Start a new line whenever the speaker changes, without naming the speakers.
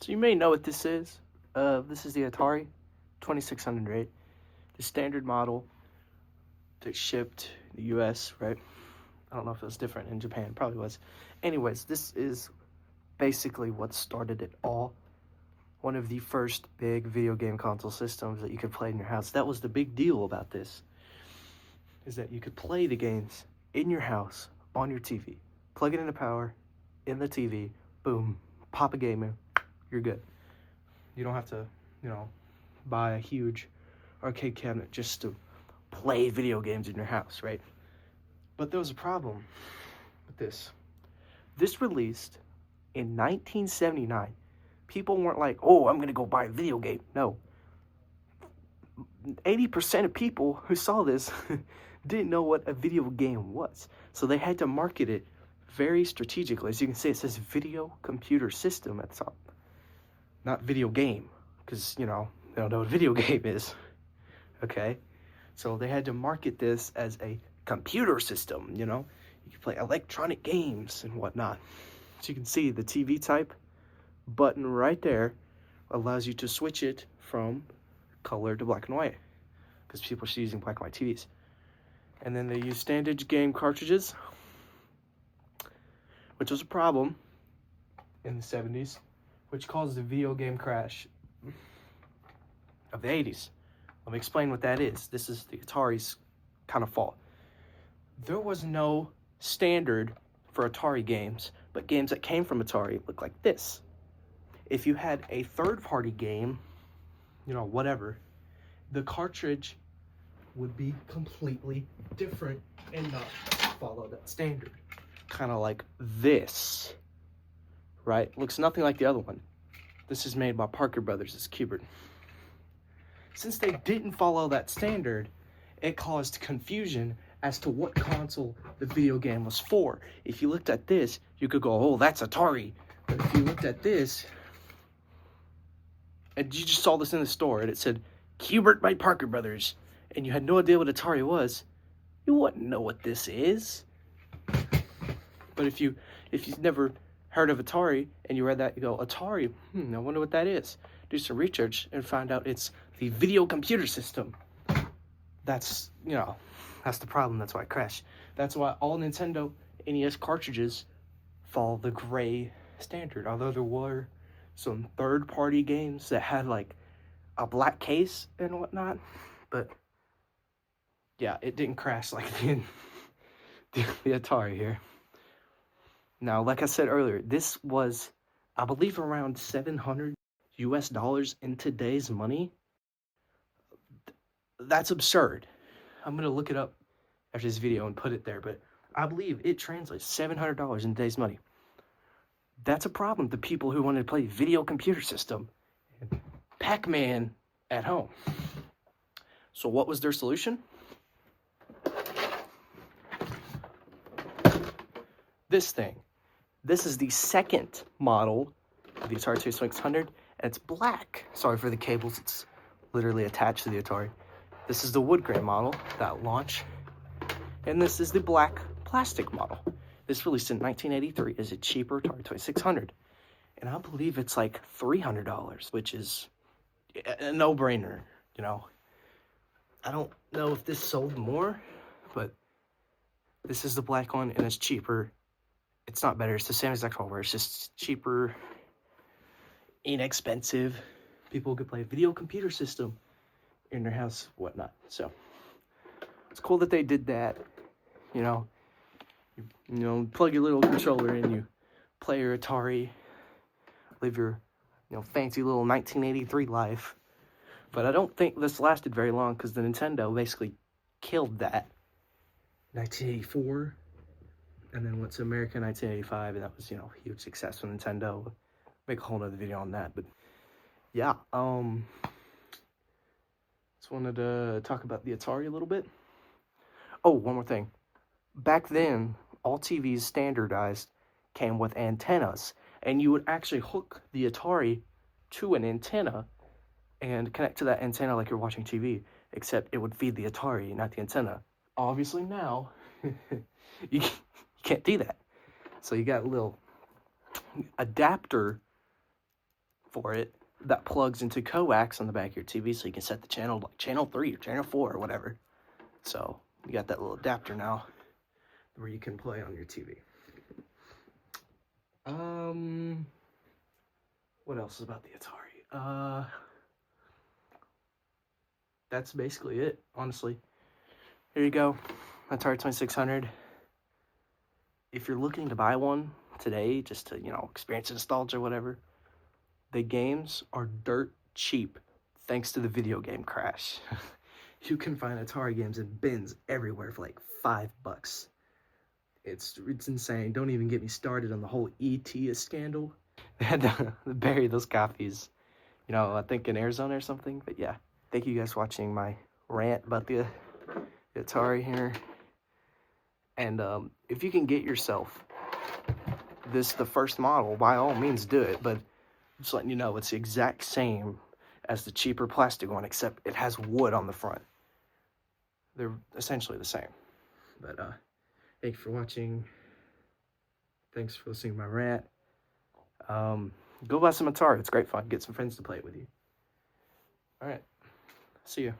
So you may know what this is. This is the Atari 2600, right? The standard model that shipped in the US, right? I don't know if it was different in Japan. Probably was. Anyways, this is basically what started it all. One of the first big video game console systems that you could play in your house. That was the big deal about this, is that you could play the games in your house on your TV. Plug it into power, in the TV, boom, pop a game in, you're good. You don't have to, buy a huge arcade cabinet just to play video games in your house, right? But there was a problem with this. This released in 1979. People weren't like, oh, I'm going to go buy a video game. No. 80% of people who saw this didn't know what a video game was. So they had to market it very strategically. As you can see, it says video computer system at the top. Not video game, because, they don't know what a video game is. Okay? So they had to market this as a computer system, You can play electronic games and whatnot. So you can see the TV type button right there allows you to switch it from color to black and white, because people are still using black and white TVs. And then they use standard game cartridges, which was a problem in the 70s, which caused the video game crash of the 80s. Let me explain what that is. This is the Atari's kind of fault. There was no standard for Atari games, but games that came from Atari look like this. If you had a third-party game, whatever, the cartridge would be completely different and not follow that standard. Kind of like this, right? Looks nothing like the other one. This is made by Parker Brothers. It's Cubert. Since they didn't follow that standard, it caused confusion as to what console the video game was for. If you looked at this, you could go, oh, that's Atari. But if you looked at this, and you just saw this in the store, and it said, Cubert by Parker Brothers, and you had no idea what Atari was, you wouldn't know what this is. But if you've never heard of Atari, and you read that, you go, Atari, I wonder what that is. Do some research and find out it's the video computer system. That's, that's the problem. That's why it crashed. That's why all Nintendo NES cartridges follow the gray standard. Although there were some third-party games that had, like, a black case and whatnot. But, yeah, it didn't crash like the Atari here. Now, like I said earlier, this was, I believe, around $700 US in today's money. That's absurd. I'm going to look it up after this video and put it there, but I believe it translates $700 in today's money. That's a problem to people who want to play video computer system and Pac-Man at home. So what was their solution? This thing. This is the second model of the Atari 2600, and it's black. Sorry for the cables, it's literally attached to the Atari. This is the wood grain model that launched, and this is the black plastic model. This released in 1983 is a cheaper Atari 2600, and I believe it's like $300, which is a no-brainer, I don't know if this sold more, but this is the black one, and it's cheaper. It's not better, it's the same exact hardware, it's just cheaper, inexpensive. People could play a video computer system in their house, whatnot. So it's cool that they did that. Plug your little controller in, you play your Atari, live your fancy little 1983 life. But I don't think this lasted very long, because the Nintendo basically killed that 1984, and then went to America in 1985, and that was a huge success for Nintendo. Make a whole nother video on that. But yeah, just wanted to talk about the Atari a little bit. Oh, one more thing. Back then, all TVs standardized came with antennas, and you would actually hook the Atari to an antenna and connect to that antenna like you're watching TV, except it would feed the Atari, not the antenna. Obviously now, you can't do that. So you got a little adapter for it that plugs into coax on the back of your TV, so you can set the channel like channel 3 or channel 4 or whatever. So you got that little adapter now where you can play on your TV. What else is about the Atari? That's basically it, honestly. Here you go, Atari 2600. If you're looking to buy one today, just to, experience nostalgia or whatever, the games are dirt cheap thanks to the video game crash. You can find Atari games in bins everywhere for like $5. It's insane. Don't even get me started on the whole ET scandal. They had to bury those copies, I think in Arizona or something. But yeah, thank you guys for watching my rant about the Atari here. And if you can get yourself the first model, by all means do it. But just letting you know, it's the exact same as the cheaper plastic one, except it has wood on the front. They're essentially the same. But thank you for watching. Thanks for listening to my rant. Go buy some Atari. It's great fun. Get some friends to play it with you. All right. See you.